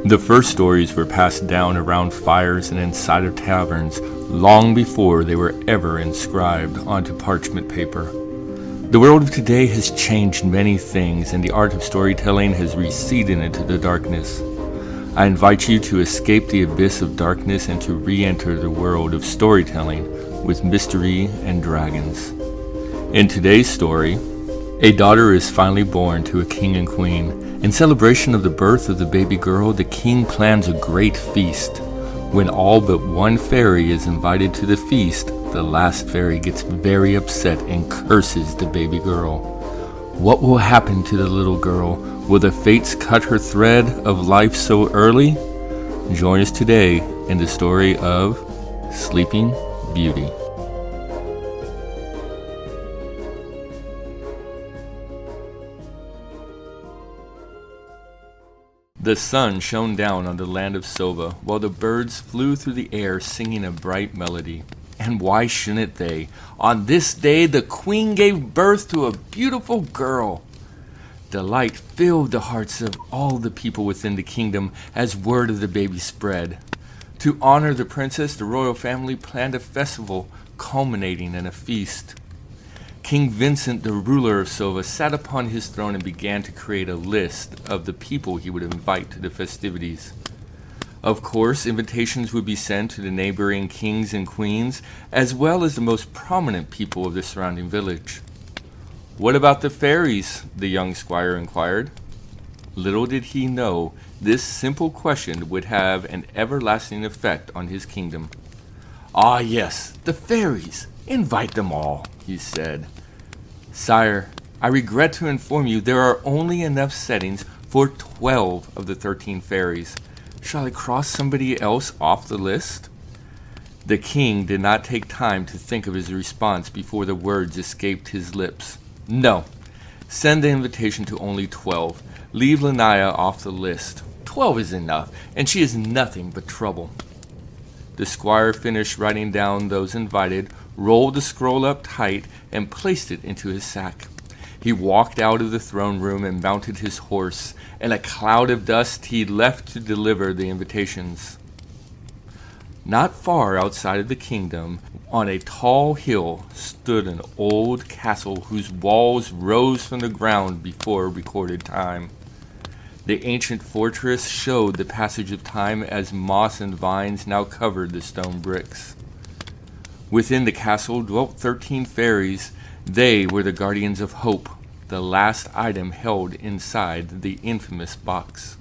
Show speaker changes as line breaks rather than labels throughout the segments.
The first stories were passed down around fires and inside of taverns long before they were ever inscribed onto parchment paper. The world of today has changed many things, and the art of storytelling has receded into the darkness. I invite you to escape the abyss of darkness and to re-enter the world of storytelling with MrE and Dragons. In today's story, a daughter is finally born to a king and queen. In celebration of the birth of the baby girl, the king plans a great feast. When all but one fairy is invited to the feast, the last fairy gets very upset and curses the baby girl. What will happen to the little girl? Will the fates cut her thread of life so early? Join us today in the story of Sleeping Beauty. The sun shone down on the land of Sova, while the birds flew through the air singing a bright melody. And why shouldn't they? On this day, the queen gave birth to a beautiful girl. Delight filled the hearts of all the people within the kingdom as word of the baby spread. To honor the princess, the royal family planned a festival culminating in a feast. King Vincent, the ruler of Sova, sat upon his throne and began to create a list of the people he would invite to the festivities. Of course, invitations would be sent to the neighboring kings and queens, as well as the most prominent people of the surrounding village. "What about the fairies?" the young squire inquired. Little did he know this simple question would have an everlasting effect on his kingdom. "Ah, yes, the fairies. Invite them all," he said. "Sire, I regret to inform you there are only enough settings for 12 of the 13 fairies. Shall I cross somebody else off the list?" The king did not take time to think of his response before the words escaped his lips. "No, send the invitation to only 12. Leave Lanaya off the list. 12 is enough, and she is nothing but trouble." The squire finished writing down those invited, rolled the scroll up tight, and placed it into his sack. He walked out of the throne room and mounted his horse. In a cloud of dust, he left to deliver the invitations. Not far outside of the kingdom, on a tall hill, stood an old castle whose walls rose from the ground before recorded time. The ancient fortress showed the passage of time as moss and vines now covered the stone bricks. Within the castle dwelt 13 fairies. They were the guardians of hope, the last item held inside the infamous box.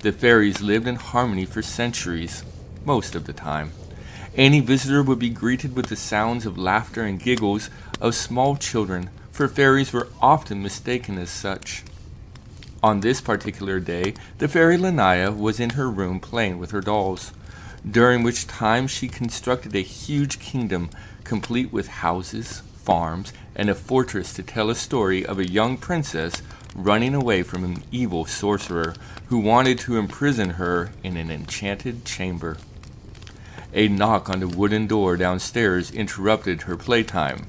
The fairies lived in harmony for centuries, most of the time. Any visitor would be greeted with the sounds of laughter and giggles of small children, for fairies were often mistaken as such. On this particular day, the fairy Lanaya was in her room playing with her dolls, during which time she constructed a huge kingdom, complete with houses, farms, and a fortress to tell a story of a young princess running away from an evil sorcerer who wanted to imprison her in an enchanted chamber. A knock on the wooden door downstairs interrupted her playtime.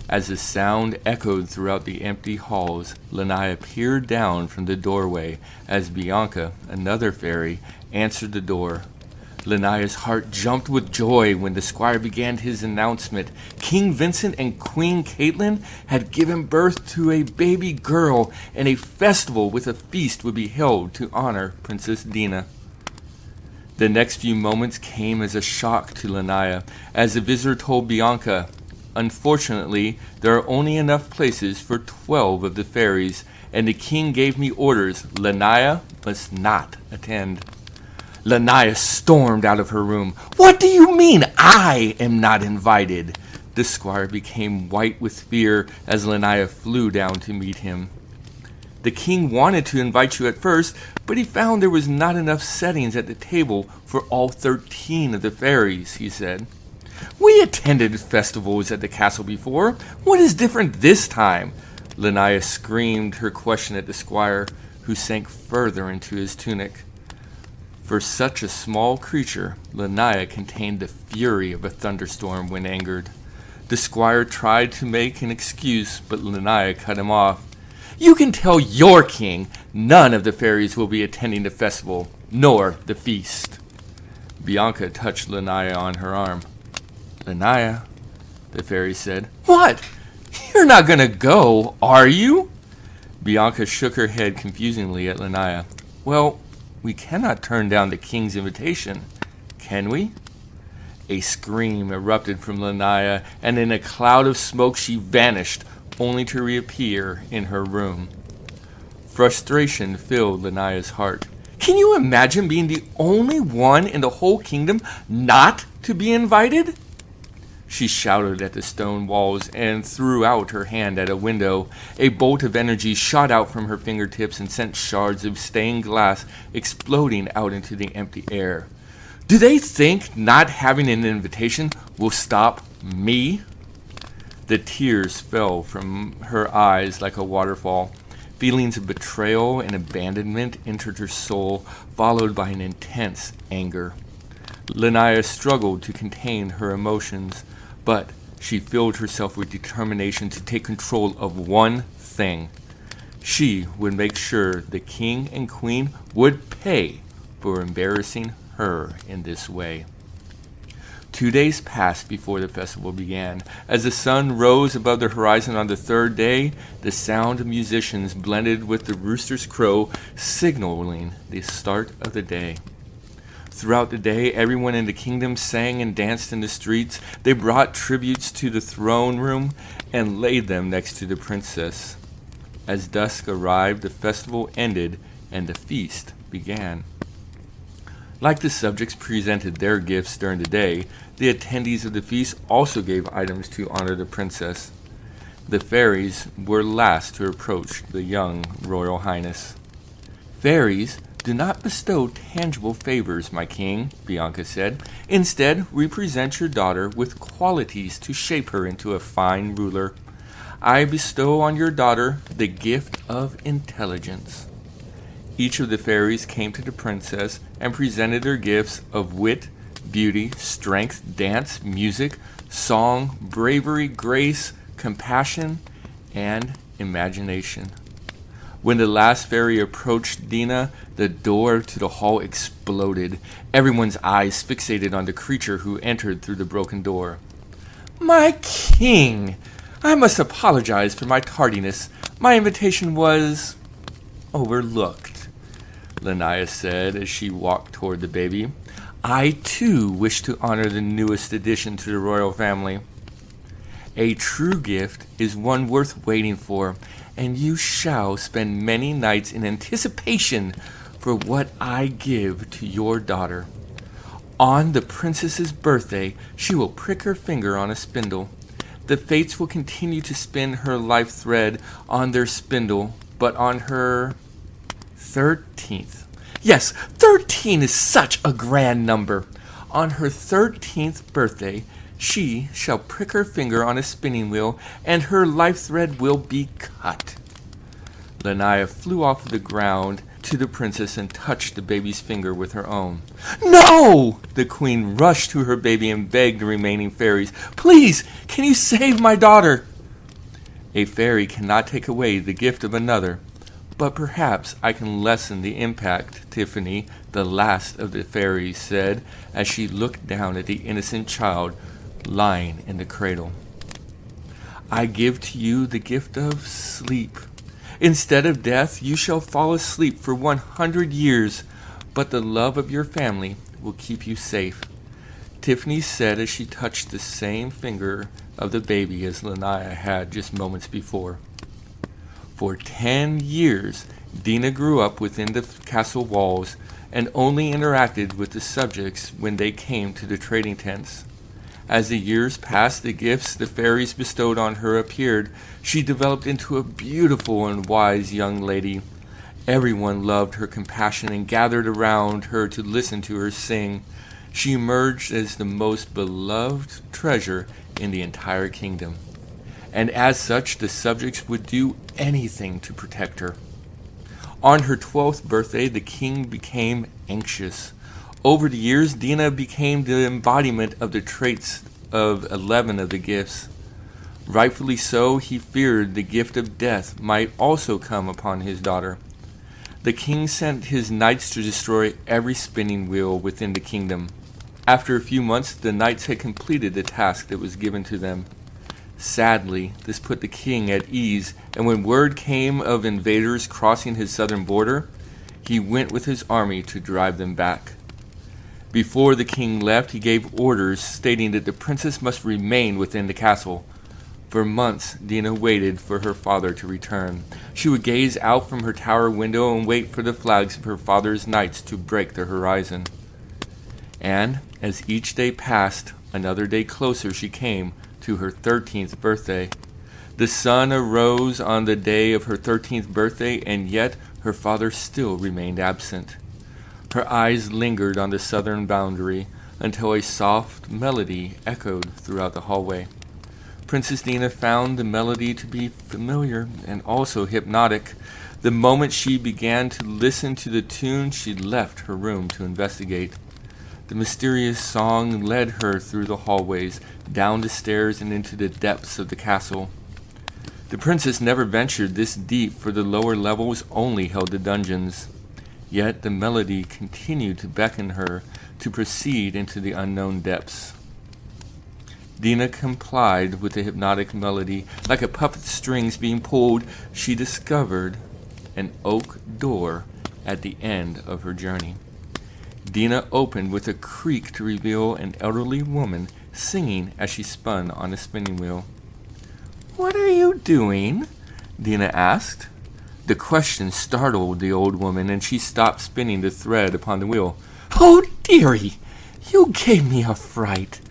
As the sound echoed throughout the empty halls, Lanaya peered down from the doorway as Bianca, another fairy, answered the door. Lanaya's heart jumped with joy when the squire began his announcement. King Vincent and Queen Caitlin had given birth to a baby girl, and a festival with a feast would be held to honor Princess Dina. The next few moments came as a shock to Lanaya, as the visitor told Bianca, "Unfortunately, there are only enough places for 12 of the fairies, and the king gave me orders. Lanaya must not attend." Lanaya stormed out of her room. "What do you mean I am not invited?" The squire became white with fear as Lanaya flew down to meet him. "The king wanted to invite you at first, but he found there was not enough settings at the table for all 13 of the fairies," he said. "We attended festivals at the castle before. What is different this time?" Lanaya screamed her question at the squire, who sank further into his tunic. For such a small creature, Lanaya contained the fury of a thunderstorm when angered. The squire tried to make an excuse, but Lanaya cut him off. You can tell your king none of the fairies will be attending the festival, nor the feast. Bianca touched Lanaya on her arm. Lanaya, the fairy said. What? You're not going to go, are you? Bianca shook her head confusingly at Lanaya. Well, we cannot turn down the king's invitation, can we? A scream erupted from Lanaya, and in a cloud of smoke she vanished, only to reappear in her room. Frustration filled Lanaya's heart. Can you imagine being the only one in the whole kingdom not to be invited? She shouted at the stone walls and threw out her hand at a window. A bolt of energy shot out from her fingertips and sent shards of stained glass exploding out into the empty air. Do they think not having an invitation will stop me? The tears fell from her eyes like a waterfall. Feelings of betrayal and abandonment entered her soul, followed by an intense anger. Lanaya struggled to contain her emotions, but she filled herself with determination to take control of one thing. She would make sure the king and queen would pay for embarrassing her in this way. 2 days passed before the festival began. As the sun rose above the horizon on the third day, the sound of musicians blended with the rooster's crow, signaling the start of the day. Throughout the day, everyone in the kingdom sang and danced in the streets. They brought tributes to the throne room and laid them next to the princess. As dusk arrived, the festival ended and the feast began. Like the subjects presented their gifts during the day, the attendees of the feast also gave items to honor the princess. The fairies were last to approach the young royal highness. Fairies do not bestow tangible favors, my king, Bianca said. Instead, we present your daughter with qualities to shape her into a fine ruler. I bestow on your daughter the gift of intelligence. Each of the fairies came to the princess and presented their gifts of wit, beauty, strength, dance, music, song, bravery, grace, compassion, and imagination. When the last fairy approached Dina, the door to the hall exploded, everyone's eyes fixated on the creature who entered through the broken door. My king! I must apologize for my tardiness. My invitation was overlooked, Lanaya said as she walked toward the baby. I, too, wish to honor the newest addition to the royal family. A true gift is one worth waiting for, and you shall spend many nights in anticipation for what I give to your daughter. On the princess's birthday, she will prick her finger on a spindle. The fates will continue to spin her life thread on their spindle, but on her 13th. Yes, 13 is such a grand number. On her 13th birthday, she shall prick her finger on a spinning wheel, and her life thread will be cut. Lanaya flew off the ground to the princess and touched the baby's finger with her own. No! The queen rushed to her baby and begged the remaining fairies, Please, can you save my daughter? A fairy cannot take away the gift of another, but perhaps I can lessen the impact, Tiffany, the last of the fairies said, as she looked down at the innocent child lying in the cradle. I give to you the gift of sleep. Instead of death, you shall fall asleep for 100 years, but the love of your family will keep you safe, Tiffany said as she touched the same finger of the baby as Lanaya had just moments before. For 10 years, Dina grew up within the castle walls and only interacted with the subjects when they came to the trading tents. As the years passed, the gifts the fairies bestowed on her appeared. She developed into a beautiful and wise young lady. Everyone loved her compassion and gathered around her to listen to her sing. She emerged as the most beloved treasure in the entire kingdom. And as such, the subjects would do anything to protect her. On her 12th birthday, the king became anxious. Over the years, Dina became the embodiment of the traits of 11 of the gifts. Rightfully so, he feared the gift of death might also come upon his daughter. The king sent his knights to destroy every spinning wheel within the kingdom. After a few months, the knights had completed the task that was given to them. Sadly, this put the king at ease, and when word came of invaders crossing his southern border, he went with his army to drive them back. Before the king left, he gave orders stating that the princess must remain within the castle. For months, Dina waited for her father to return. She would gaze out from her tower window and wait for the flags of her father's knights to break the horizon. And as each day passed, another day closer she came to her 13th birthday. The sun arose on the day of her 13th birthday, and yet her father still remained absent. Her eyes lingered on the southern boundary until a soft melody echoed throughout the hallway. Princess Dina found the melody to be familiar and also hypnotic. The moment she began to listen to the tune, she left her room to investigate. The mysterious song led her through the hallways, down the stairs, and into the depths of the castle. The princess never ventured this deep, for the lower levels only held the dungeons. Yet the melody continued to beckon her to proceed into the unknown depths. Dina complied with the hypnotic melody. Like a puppet's strings being pulled, she discovered an oak door at the end of her journey. Dina opened with a creak to reveal an elderly woman singing as she spun on a spinning wheel. "What are you doing?" Dina asked. The question startled the old woman, and she stopped spinning the thread upon the wheel. "Oh, dearie, you gave me a fright.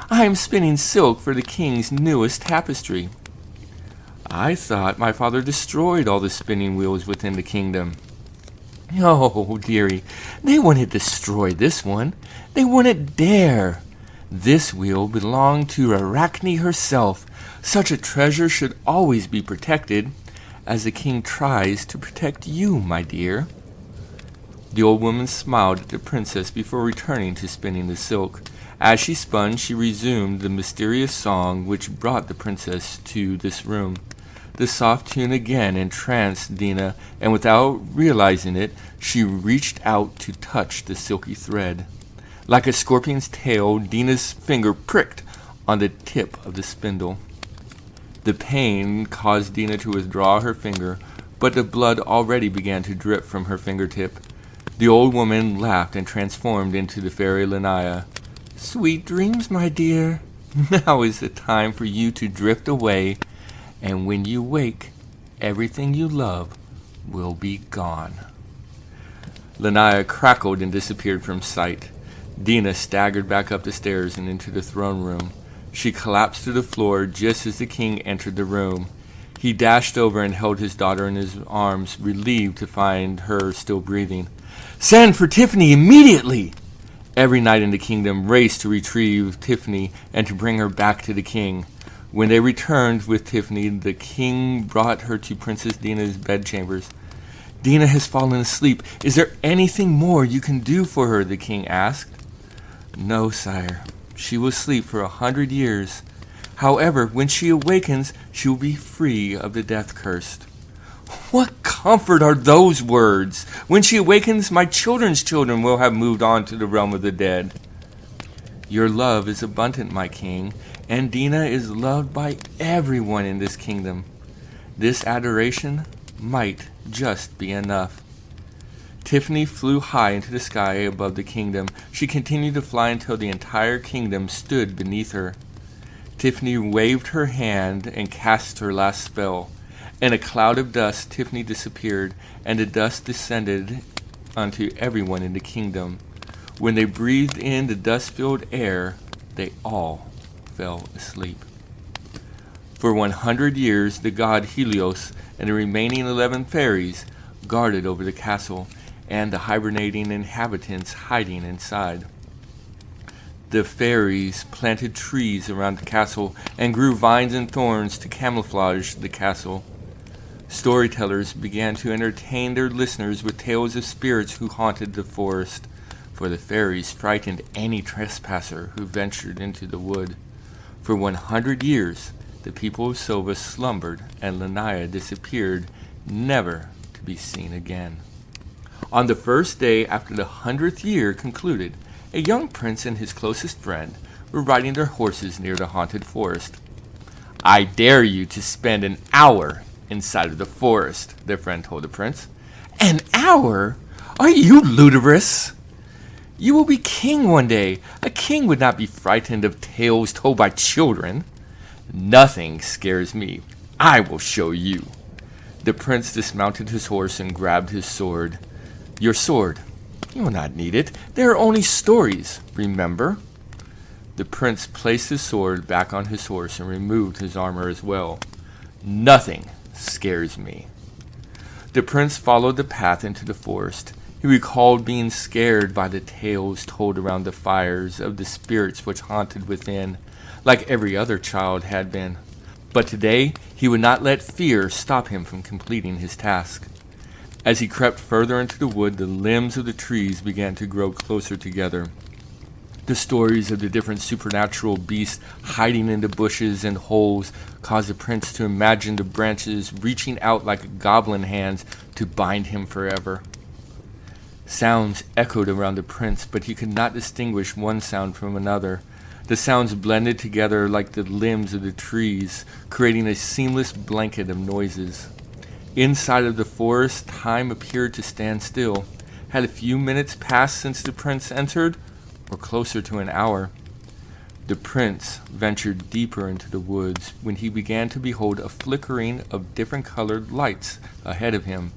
I am spinning silk for the king's newest tapestry." "I thought my father destroyed all the spinning wheels within the kingdom." "Oh, dearie, they wouldn't destroy this one. They wouldn't dare. This wheel belonged to Arachne herself. Such a treasure should always be protected, as the king tries to protect you, my dear." The old woman smiled at the princess before returning to spinning the silk. As she spun, she resumed the mysterious song which brought the princess to this room. The soft tune again entranced Dina, and without realizing it, she reached out to touch the silky thread. Like a scorpion's tail, Dina's finger pricked on the tip of the spindle. The pain caused Dina to withdraw her finger, but the blood already began to drip from her fingertip. The old woman laughed and transformed into the fairy Lanaya. "Sweet dreams, my dear. Now is the time for you to drift away, and when you wake, everything you love will be gone." Lanaya crackled and disappeared from sight. Dina staggered back up the stairs and into the throne room. She collapsed to the floor just as the king entered the room. He dashed over and held his daughter in his arms, relieved to find her still breathing. "Send for Tiffany immediately!" Every knight in the kingdom raced to retrieve Tiffany and to bring her back to the king. When they returned with Tiffany, the king brought her to Princess Dina's bedchambers. "Dina has fallen asleep. Is there anything more you can do for her?" the king asked. "No, sire. She will sleep for 100 years. However, when she awakens, she will be free of the death curse." "What comfort are those words? When she awakens, my children's children will have moved on to the realm of the dead." "Your love is abundant, my king, and Dina is loved by everyone in this kingdom. This adoration might just be enough." Tiffany flew high into the sky above the kingdom. She continued to fly until the entire kingdom stood beneath her. Tiffany waved her hand and cast her last spell. In a cloud of dust, Tiffany disappeared, and the dust descended onto everyone in the kingdom. When they breathed in the dust-filled air, they all fell asleep. For 100 years, the god Helios and the remaining 11 fairies guarded over the castle, and the hibernating inhabitants hiding inside. The fairies planted trees around the castle and grew vines and thorns to camouflage the castle. Storytellers began to entertain their listeners with tales of spirits who haunted the forest, for the fairies frightened any trespasser who ventured into the wood. For 100 years, the people of Sova slumbered, and Lanaya disappeared, never to be seen again. On the first day after the 100th year concluded, a young prince and his closest friend were riding their horses near the haunted forest. "I dare you to spend an hour inside of the forest," their friend told the prince. "An hour? Are you ludicrous? You will be king one day. A king would not be frightened of tales told by children." "Nothing scares me. I will show you." The prince dismounted his horse and grabbed his sword. "Your sword? You will not need it. There are only stories, remember?" The prince placed his sword back on his horse and removed his armor as well. "Nothing scares me." The prince followed the path into the forest. He recalled being scared by the tales told around the fires of the spirits which haunted within, like every other child had been. But today he would not let fear stop him from completing his task. As he crept further into the wood, the limbs of the trees began to grow closer together. The stories of the different supernatural beasts hiding in the bushes and holes caused the prince to imagine the branches reaching out like goblin hands to bind him forever. Sounds echoed around the prince, but he could not distinguish one sound from another. The sounds blended together like the limbs of the trees, creating a seamless blanket of noises. Inside of the forest, time appeared to stand still. Had a few minutes passed since the prince entered, or closer to an hour? The prince ventured deeper into the woods when he began to behold a flickering of different colored lights ahead of him.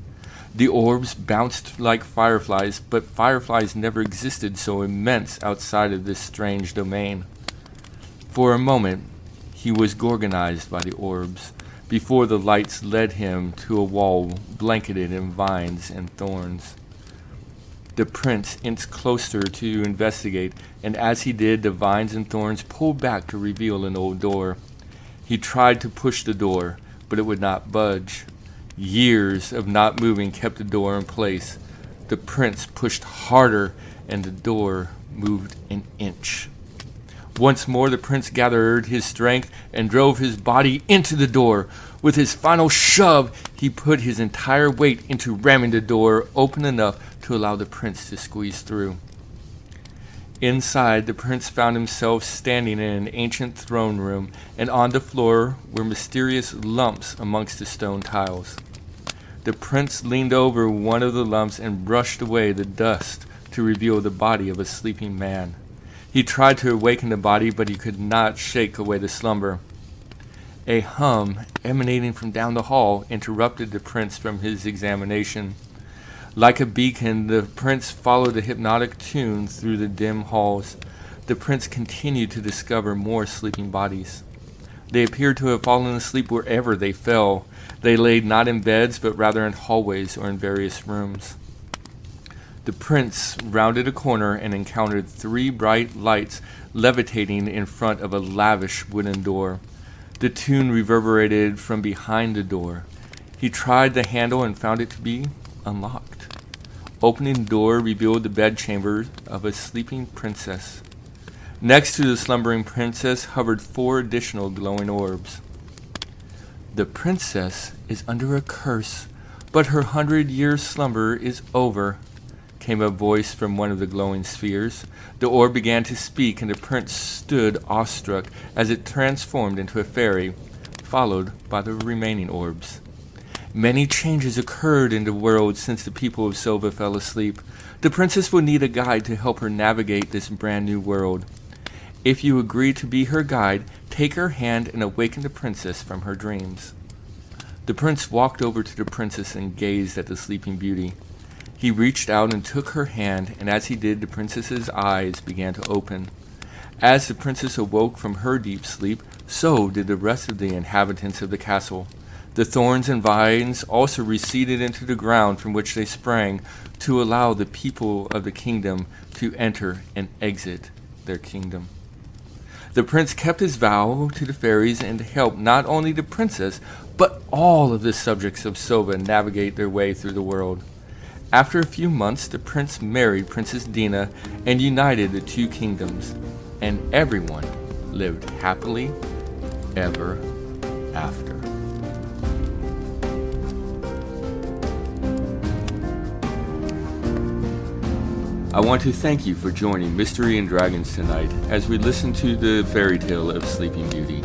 The orbs bounced like fireflies, but fireflies never existed so immense outside of this strange domain. For a moment, he was gorgonized by the orbs, before the lights led him to a wall blanketed in vines and thorns. The prince inched closer to investigate, and as he did, the vines and thorns pulled back to reveal an old door. He tried to push the door, but it would not budge. Years of not moving kept the door in place. The prince pushed harder, and the door moved an inch. Once more the prince gathered his strength and drove his body into the door. With his final shove, he put his entire weight into ramming the door open enough to allow the prince to squeeze through. Inside, the prince found himself standing in an ancient throne room, and on the floor were mysterious lumps amongst the stone tiles. The prince leaned over one of the lumps and brushed away the dust to reveal the body of a sleeping man. He tried to awaken the body, but he could not shake away the slumber. A hum emanating from down the hall interrupted the prince from his examination. Like a beacon, the prince followed the hypnotic tune through the dim halls. The prince continued to discover more sleeping bodies. They appeared to have fallen asleep wherever they fell. They laid not in beds, but rather in hallways or in various rooms. The prince rounded a corner and encountered 3 bright lights levitating in front of a lavish wooden door. The tune reverberated from behind the door. He tried the handle and found it to be unlocked. Opening the door revealed the bedchamber of a sleeping princess. Next to the slumbering princess hovered 4 additional glowing orbs. "The princess is under a curse, but her 100-year slumber is over," came a voice from one of the glowing spheres. The orb began to speak, and the prince stood awestruck as it transformed into a fairy, followed by the remaining orbs. Many changes occurred in the world since the people of Sova fell asleep. The princess will need a guide to help her navigate this brand new world. If you agree to be her guide, take her hand and awaken the princess from her dreams. The prince walked over to the princess and gazed at the sleeping beauty. He reached out and took her hand, and as he did, the princess's eyes began to open. As the princess awoke from her deep sleep, so did the rest of the inhabitants of the castle. The thorns and vines also receded into the ground from which they sprang to allow the people of the kingdom to enter and exit their kingdom. The prince kept his vow to the fairies and helped not only the princess, but all of the subjects of Sova navigate their way through the world. After a few months, the prince married Princess Dina and united the 2 kingdoms, and everyone lived happily ever after. I want to thank you for joining MrE and Dragons tonight as we listen to the fairy tale of Sleeping Beauty.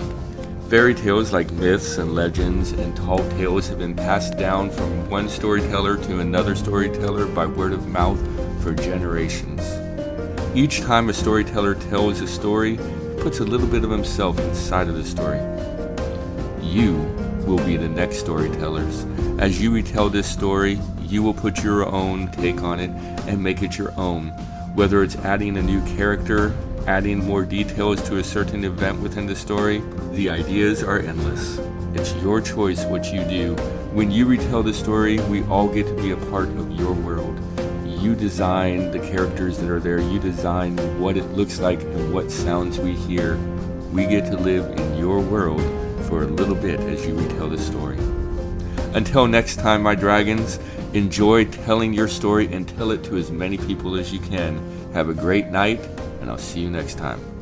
Fairy tales like myths and legends and tall tales have been passed down from one storyteller to another storyteller by word of mouth for generations. Each time a storyteller tells a story, he puts a little bit of himself inside of the story. You will be the next storytellers. As you retell this story, you will put your own take on it and make it your own. Whether it's adding a new character, adding more details to a certain event within the story, the ideas are endless. It's your choice what you do. When you retell the story, we all get to be a part of your world. You design the characters that are there. You design what it looks like and what sounds we hear. We get to live in your world for a little bit as you retell the story. Until next time, my dragons, enjoy telling your story and tell it to as many people as you can. Have a great night, and I'll see you next time.